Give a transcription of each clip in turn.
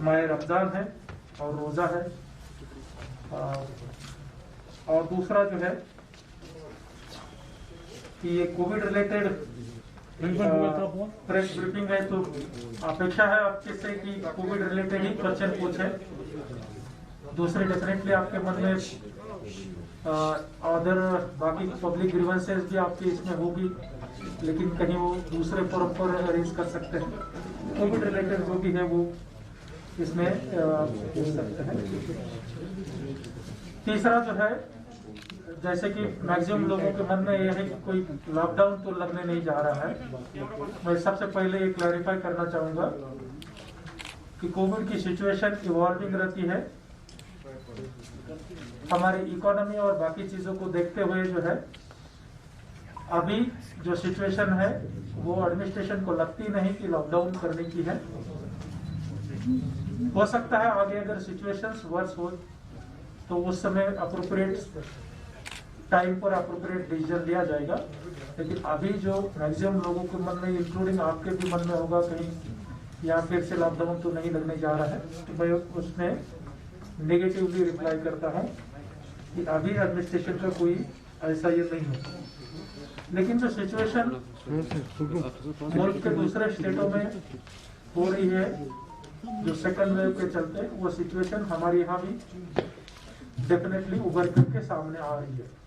माह रमजान है और रोज़ा है। और दूसरा जो है कि ये कोविड रिलेटेड प्रेस ब्रीफिंग है, तो अपेक्षा है आपके से कि कोविड रिलेटेड ही क्वेश्चन पूछे। दूसरे डेफिनेटली आपके मन में अदर बाकी पब्लिक ग्रीवेंसेस भी आपकी इसमें होगी, लेकिन कहीं वो दूसरे फोरम पर अरेंज कर सकते हैं। कोविड रिलेटेड जो भी है वो इसमें पूछ सकते हैं। तीसरा जो है, जैसे कि मैक्सिमम लोगों के मन में यह है कि कोई लॉकडाउन तो लगने नहीं जा रहा है। मैं सबसे पहले ये क्लैरिफाई करना चाहूंगा कि कोविड की सिचुएशन इवॉल्विंग रहती है। हमारी इकोनॉमी और बाकी चीजों को देखते हुए जो है अभी जो सिचुएशन है वो एडमिनिस्ट्रेशन को लगती नहीं कि लॉकडाउन करने की है। हो सकता है आगे अगर सिचुएशंस वर्स हो तो उस समय अप्रोप्रिएट टाइम पर अप्रोप्रिएट डिसीजन लिया जाएगा, लेकिन अभी जो मैक्सिमम लोगों के मन में, इंक्लूडिंग आपके भी मन में होगा कहीं यहाँ फिर से लॉकडाउन तो नहीं लगने जा रहा है, तो मैं उसमें नेगेटिवली रिप्लाई करता हूँ कि अभी एडमिनिस्ट्रेशन का कोई ऐसा ये नहीं है। लेकिन जो सिचुएशन मुल्क के दूसरे स्टेटों में हो रही है, जो सेकंड वेव के चलते, वो सिचुएशन हमारे यहाँ भी डेफिनेटली उभर करके सामने आ रही है।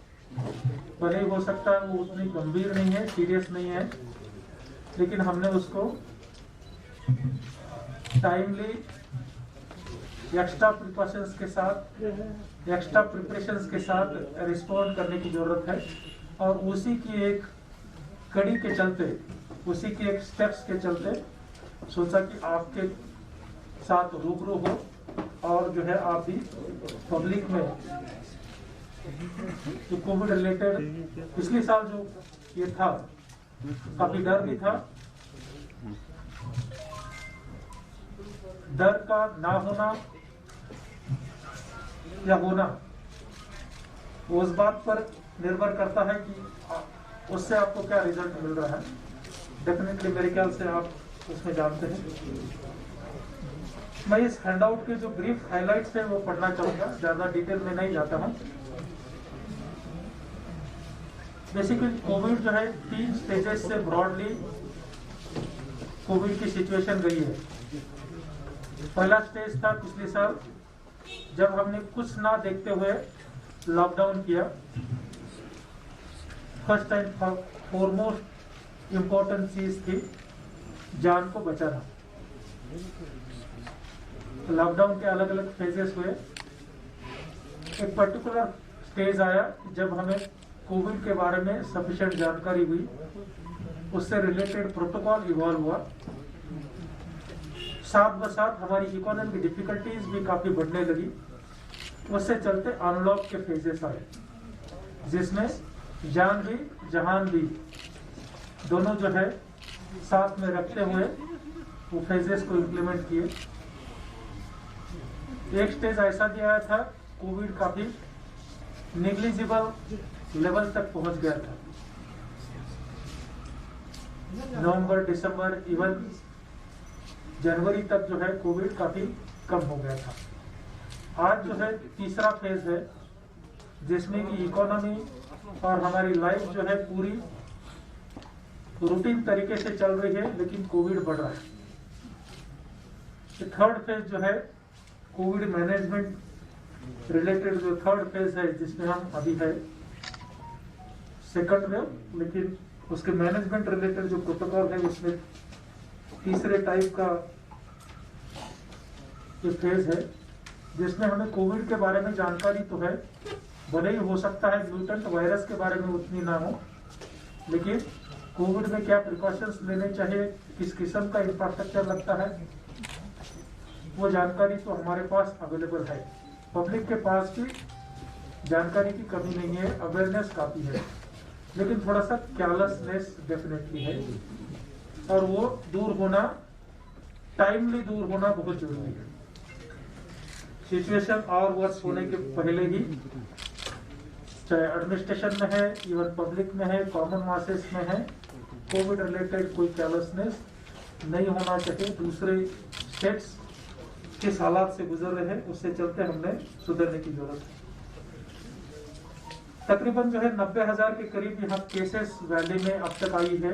भले ही हो सकता है वो उतनी गंभीर नहीं है, सीरियस नहीं है, लेकिन हमने उसको टाइमली एक्स्ट्रा प्रिकॉशंस के साथ, एक्स्ट्रा प्रिपरेशंस के साथ रिस्पॉन्ड करने की जरूरत है। और उसी की एक कड़ी के चलते, उसी के एक स्टेप्स के चलते सोचा कि आपके साथ रूबरू हो और जो है आप भी पब्लिक में जो कोविड रिलेटेड पिछले साल जो ये था, काफी डर भी था। डर का ना होना या होना वो उस बात पर निर्भर करता है कि उससे आपको क्या रिजल्ट मिल रहा है। डेफिनेटली मेरे ख्याल से आप उसमें जानते हैं। मैं इस हैंडआउट के जो ब्रीफ हाइलाइट्स है वो पढ़ना चाहूंगा, ज्यादा डिटेल में नहीं जाता हूं। बेसिकली कोविड जो है 3 स्टेजेस से ब्रॉडली कोविड की सिचुएशन गई है। पहला स्टेज था पिछले साल जब हमने कुछ ना देखते हुए लॉकडाउन किया। फर्स्ट एंड फॉरमोस्ट इम्पोर्टेंट चीज थी जान को बचाना। लॉकडाउन के अलग अलग फेजेस हुए। एक पर्टिकुलर स्टेज आया जब हमें कोविड के बारे में सफिशिएंट जानकारी हुई, उससे रिलेटेड प्रोटोकॉल इवॉल्व हुआ। साथ ब साथ हमारी इकोनॉमी की डिफिकल्टीज भी काफी बढ़ने लगी। उससे चलते अनलॉक के फेजेस आए, जिसमें जान भी जहान भी दोनों जो है साथ में रखते हुए वो फेजेस को इम्प्लीमेंट किए। एक स्टेज ऐसा भी आया था, कोविड काफी नेग्लिजिबल लेवल तक पहुंच गया था। नवंबर, दिसंबर, इवन जनवरी तक जो है कोविड काफी कम हो गया था। आज जो है तीसरा फेज है जिसमें कि इकोनॉमी और हमारी लाइफ जो है पूरी रूटीन तरीके से चल रही है, लेकिन कोविड बढ़ रहा है। थर्ड फेज जो है कोविड मैनेजमेंट रिलेटेड जो थर्ड फेज है, जिसमें हम अभी है सेकंड वेव, लेकिन उसके मैनेजमेंट रिलेटेड जो प्रोटोकॉल है उसमें तीसरे टाइप का ये फेज है, जिसमें हमें कोविड के बारे में जानकारी तो है। भले ही हो सकता है म्यूटेंट वायरस के बारे में उतनी ना हो, लेकिन कोविड में क्या प्रिकॉशंस लेने चाहिए, किस किस्म का इंफ्रास्ट्रक्चर लगता है, वो जानकारी तो हमारे पास अवेलेबल है। पब्लिक के पास भी जानकारी की कमी नहीं है, अवेयरनेस काफी है, लेकिन थोड़ा सा केयरलेसनेस डेफिनेटली है। और वो दूर होना, टाइमली दूर होना बहुत जरूरी है। सिचुएशन और वर्स होने के पहले ही, चाहे एडमिनिस्ट्रेशन में है, इवन पब्लिक में है, कॉमन मासेस में है, कोविड रिलेटेड कोई केयरलेसनेस नहीं होना चाहिए। दूसरे स्टेट्स किस हालात से गुजर रहे हैं, उससे चलते हमने सुधरने की जरूरत है। तकरीबन जो है 90,000 के करीब यहाँ केसेस वैली में अब तक आई है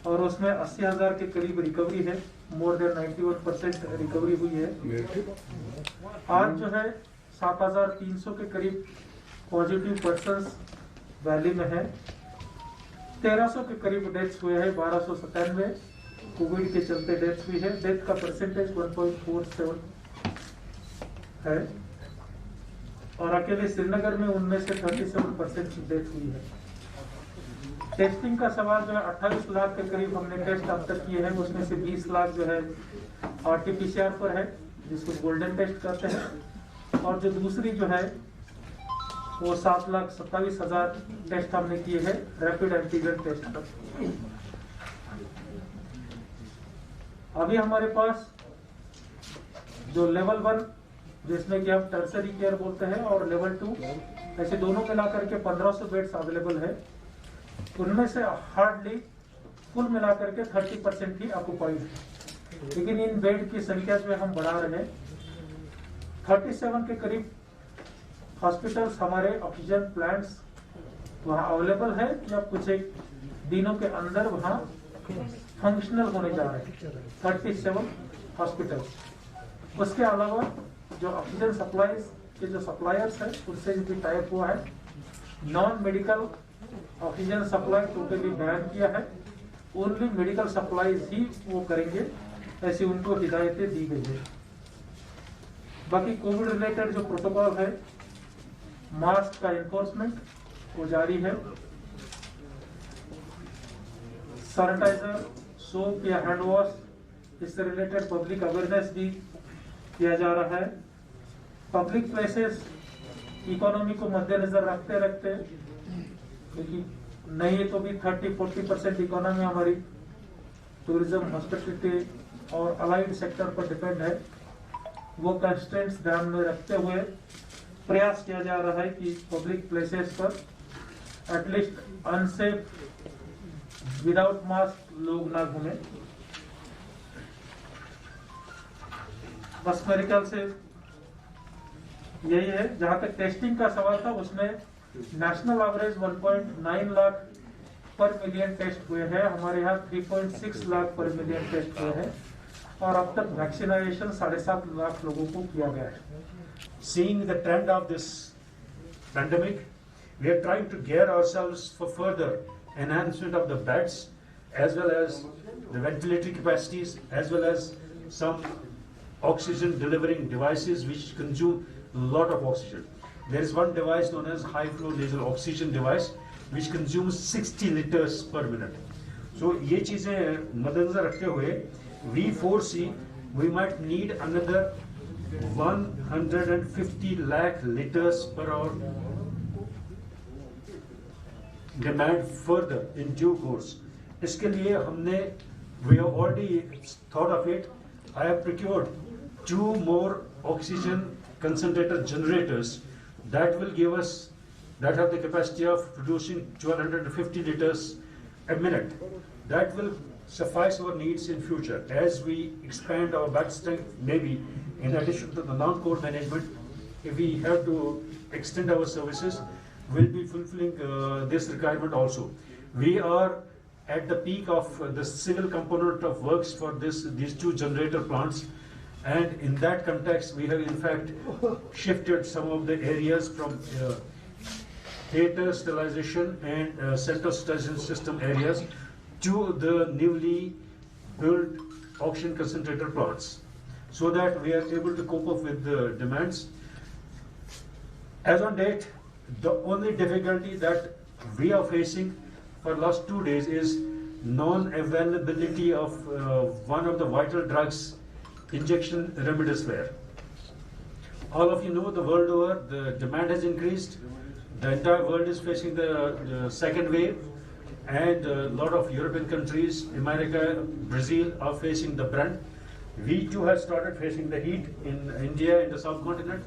और उसमें 80,000 के करीब रिकवरी है। मोर देन 91% रिकवरी हुई है। आज जो है 7,300 के करीब पॉजिटिव पर्सन्स वैली में है। 1,300 के करीब डेथ्स हुए हैं। 1297 कोविड के चलते डेथ हुई है। डेथ का परसेंटेज 1.47 है और अकेले श्रीनगर में उनमें से 37% डेथ हुई है। टेस्टिंग का सवाल जो है 28 लाख के करीब हमने टेस्ट अब तक किए हैं, उसमें से 20 लाख जो है RT-PCR पर है, जिसको गोल्डन टेस्ट कहते हैं, और जो दूसरी जो है वो 7,27,000 टेस्ट हमने किए हैं रैपिड एंटीजन टेस्ट पर। अभी हमारे पास जो लेवल 1 जिसमें कि हम टर्सरी केयर बोलते हैं और लेवल 2 ऐसे दोनों मिलाकर के 1500 बेड्स अवेलेबल है। उनमें से हार्डली कुल मिलाकर के 30% ही ऑक्युपाइड है, लेकिन इन बेड की संख्या जो हम बढ़ा रहे हैं। 37 के करीब हॉस्पिटल्स हमारे ऑक्सीजन प्लांट्स वहाँ अवेलेबल है या कुछ एक दिनों के अंदर वहाँ फंक्शनल होने जा रहे हैं। 37 हॉस्पिटल्स। उसके अलावा जो ऑक्सीजन सप्लाईज के जो सप्लायर्स है उनसे भी टाइप हुआ है। Non medical oxygen supply totally ban किया है, ओनली मेडिकल सप्लाईज ही वो करेंगे, ऐसी उनको हिदायतें दी गई है। बाकी कोविड रिलेटेड जो प्रोटोकॉल है, मास्क का एनफोर्समेंट वो जारी है। सैनिटाइजर, सोप या हैंड वॉश, इससे रिलेटेड पब्लिक अवेयरनेस भी किया जा रहा है। पब्लिक प्लेसेस इकोनॉमी को मद्देनजर रखते रखते, क्योंकि नहीं तो भी 30-40% इकोनॉमी हमारी टूरिज्म, हॉस्पिटलिटी और अलाइड सेक्टर पर डिपेंड है, वो कंस्ट्रेंट्स ध्यान में रखते हुए प्रयास किया जा रहा है कि पब्लिक प्लेसेस पर एटलीस्ट अनसेफ विदाउट मास्क लोग ना घूमें। बस मेरे ख्याल से यही है। जहां तक टेस्टिंग का सवाल था, उसमें नेशनल एवरेज 1.9 लाख पर मिलियन टेस्ट हुए हैं। हमारे यहाँ 3.6 लाख पर मिलियन टेस्ट हुए हैं और अब तक वैक्सीनेशन 7.5 लाख लोगों को किया गया है। Seeing the trend of this pandemic, we are trying to gear ourselves for further enhancement of the beds, as well as the ventilatory capacities, as well as some oxygen delivering devices which consume a lot of oxygen. There is one device known as high flow nasal oxygen device which consumes 60 liters per minute. So ये चीजें मद्देनजर रखते हुए we foresee we might need another 150 lakh liters per hour demand further in due course. इसके लिए हमने we have already thought of it. I have procured 2 more oxygen concentrator generators that will give us, that have the capacity of producing 1,250 liters a minute. That will suffice our needs in future as we expand our bed strength. Maybe in addition to the non-core management, if we have to extend our services, we'll be fulfilling this requirement also. We are at the peak of the civil component of works for these 2 generator plants, and in that context we have in fact shifted some of the areas from theatre sterilization and central sterilization system areas to the newly built oxygen concentrator plants, so that we are able to cope up with the demands. As on date, the only difficulty that we are facing for last 2 days is non-availability of one of the vital drugs, injection remdesivir. All of you know, the world over, the demand has increased. The entire world is facing the second wave, and a lot of European countries, America, Brazil are facing the brunt. We too have started facing the heat in India, in the subcontinent,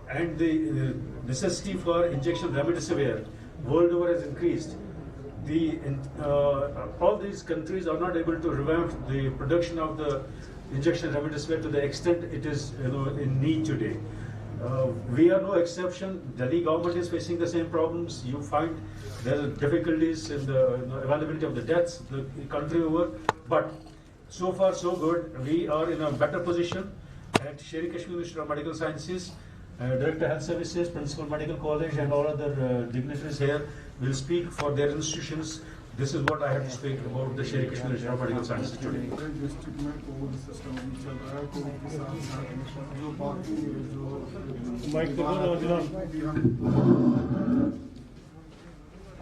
and the necessity for injection remdesivir world over has increased. All these countries are not able to revamp the production of the injection remdesivir to the extent it is in need today. We are no exception. Delhi government is facing the same problems. You find there are difficulties in the availability of the deaths the country over, but so far so good. We are in a better position at Sher-e Kashmir Institute of Medical Sciences. Director Health Services, Principal Medical College, and all other dignitaries here will speak for their institutions. This is what I have to speak about the Sher-e Kashmir Institute of Medical Sciences today. District में Covid system भी चल रहा है, Covid के साथ साथ जो बाकी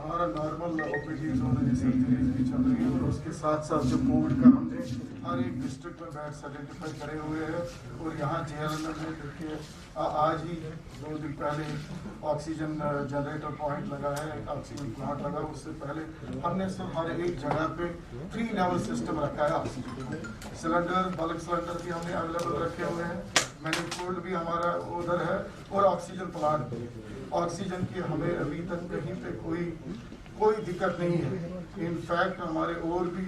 हमारा नॉर्मल ओपीडीज और सर्जरीज भी चल रही है, और उसके साथ साथ जो कोविड का हमने हर एक डिस्ट्रिक्ट में बेड्स आइडेंटिफाई करे हुए हैं। और यहाँ JLNM में देखिए आज ही 2 दिन पहले ऑक्सीजन जनरेटर पॉइंट लगा है, ऑक्सीजन प्लांट लगा। उससे पहले हमने सिर्फ हर एक जगह पे 3 लेवल सिस्टम रखा है ऑक्सीजन सिलेंडर, बल्क सिलेंडर भी हमने अवेलेबल रखे हुए हैं, मैनिफोल्ड भी हमारा उधर है, और ऑक्सीजन प्लांट भी। ऑक्सीजन की हमें अभी तक कहीं पे कोई दिक्कत नहीं है। इनफैक्ट हमारे और भी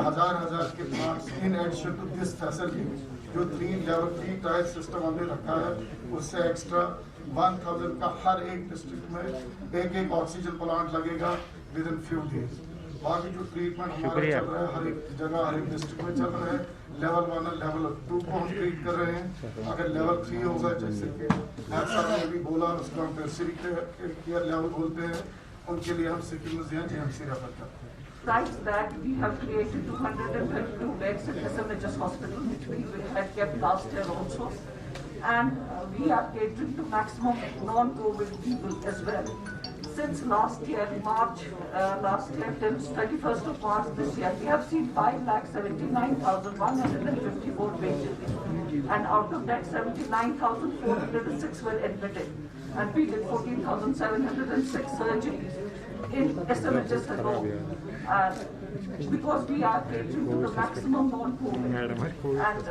हजार के plants in addition to this facility जो 3 टायर सिस्टम हमने रखा है, उससे एक्स्ट्रा 1000 का हर एक डिस्ट्रिक्ट में एक ऑक्सीजन प्लांट लगेगा विद इन फ्यू डेज। बाकी जो ट्रीटमेंट हमारा चल रहा है हर एक जगह हर एक डिस्ट्रिक्ट में चल रहा है। लेवल 1 और लेवल 2 को हम ट्रीट कर रहे हैं। अगर लेवल 3 होगा, जैसे कि साहब ने भी बोला, उसको हम टर्शियरी केयर लेवल बोलते हैं, उनके लिए हम सिक्किम में JMC रेफर करते हैं। Besides that, we have created 232 beds in SMHS hospital, which we had kept last year also, and we are catering to maximum non-COVID people as well. Since last year, March till 31st of March this year, we have seen 5,79,154 patients, and out of that 79,406 were admitted, and we did 14,706 surgeries in SMHS alone. Because we are catering to the maximum non-COVID, and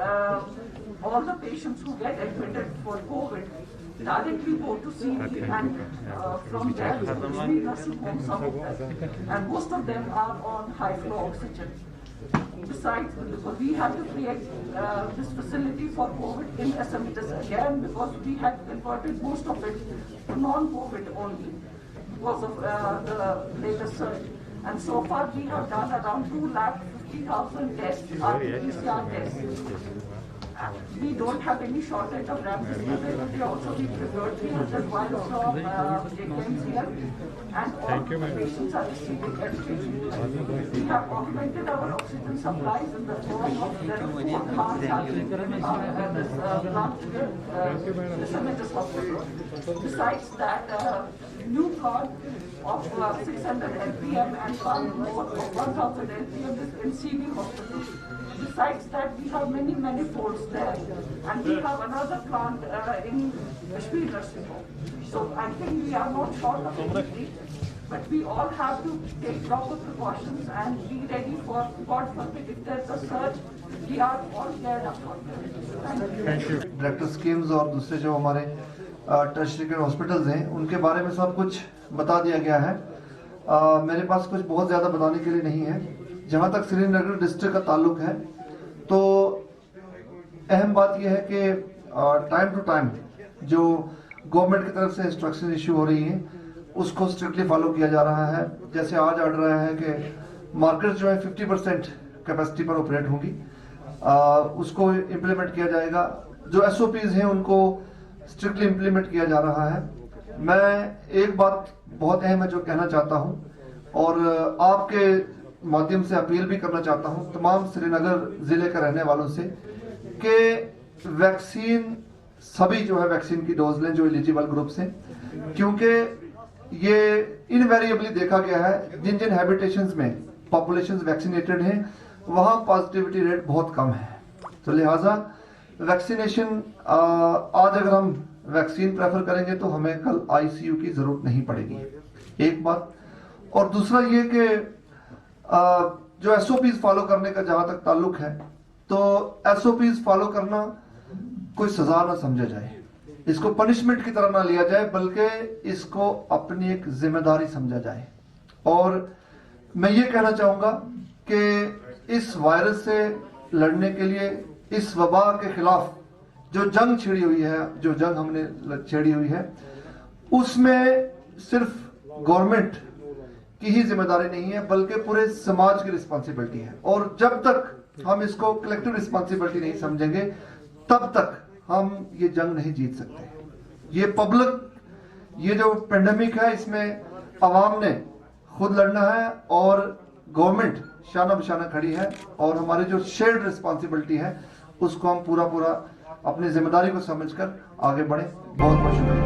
all the patients who get admitted for COVID directly go to CV, and from there to Kashmir nursing home, some of them, and most of them are on high flow oxygen. Besides, we had to create this facility for COVID in SMHS again, because we had converted most of it to non-COVID only because of the latest surge. And so far we have done around 250,000 tests, RT-PCR tests. We don't have any shortage of remdesivir. Today also we prepared 300 vials from JKM's here, and all the patients are receiving medication. We have augmented our oxygen supplies in the form of the 4 plants SMHS hospital. Besides that, new plant of 600 LPM and one more of 1000 LPM is in CV hospital. Besides that, we have many manifolds there, and we have another plant in Kashmir nursing home. So I think we are not short of anything, but we all have to take proper precautions and be ready for, God forbid, if there's a surge, we are all geared up for that. Thank you. Director schemes और दूसरे जो हमारे tertiary care hospitals हैं, उनके बारे में सब कुछ बता दिया गया है। मेरे पास कुछ बहुत ज़्यादा बताने के लिए नहीं है। जहाँ तक श्रीनगर डिस्ट्रिक्ट का ताल्लुक है, तो अहम बात यह है कि टाइम टू टाइम जो गवर्नमेंट की तरफ से इंस्ट्रक्शन इशू हो रही हैं, उसको स्ट्रिक्टली फॉलो किया जा रहा है। जैसे आज ऑर्डर आया है कि मार्केट जो है 50% कैपेसिटी पर ऑपरेट होंगी, उसको इम्प्लीमेंट किया जाएगा। जो SOPs हैं उनको स्ट्रिक्टली इम्प्लीमेंट किया जा रहा है। मैं एक बात बहुत अहम है जो कहना चाहता हूं, और आपके माध्यम से अपील भी करना चाहता हूं तमाम श्रीनगर जिले के रहने वालों से कि वैक्सीन सभी जो है वैक्सीन की डोज लें जो एलिजिबल ग्रुप से, क्योंकि ये इनवेरिएबली देखा गया है जिन जिन हैबिटेशंस में पॉपुलेशन वैक्सीनेटेड हैं वहां पॉजिटिविटी रेट बहुत कम है। तो लिहाजा वैक्सीनेशन आज अगर हम वैक्सीन प्रेफर करेंगे तो हमें कल ICU की जरूरत नहीं पड़ेगी, एक बात। और दूसरा ये कि जो SOPs फॉलो करने का जहां तक ताल्लुक है, तो SOPs फॉलो करना कोई सजा ना समझा जाए, इसको पनिशमेंट की तरह ना लिया जाए, बल्कि इसको अपनी एक जिम्मेदारी समझा जाए। और मैं ये कहना चाहूंगा कि इस वायरस से लड़ने के लिए इस वबा के खिलाफ जो जंग छिड़ी हुई है, जो जंग हमने छेड़ी हुई है, उसमें सिर्फ गवर्नमेंट की ही जिम्मेदारी नहीं है बल्कि पूरे समाज की रिस्पॉन्सिबिलिटी है। और जब तक हम इसको कलेक्टिव रिस्पॉन्सिबिलिटी नहीं समझेंगे तब तक हम ये जंग नहीं जीत सकते। ये जो पेंडेमिक है इसमें आवाम ने खुद लड़ना है और गवर्नमेंट शाना बशाना खड़ी है, और हमारी जो शेयर्ड रिस्पॉन्सिबिलिटी है उसको हम पूरा अपनी जिम्मेदारी को समझकर आगे बढ़े। बहुत बहुत शुक्रिया।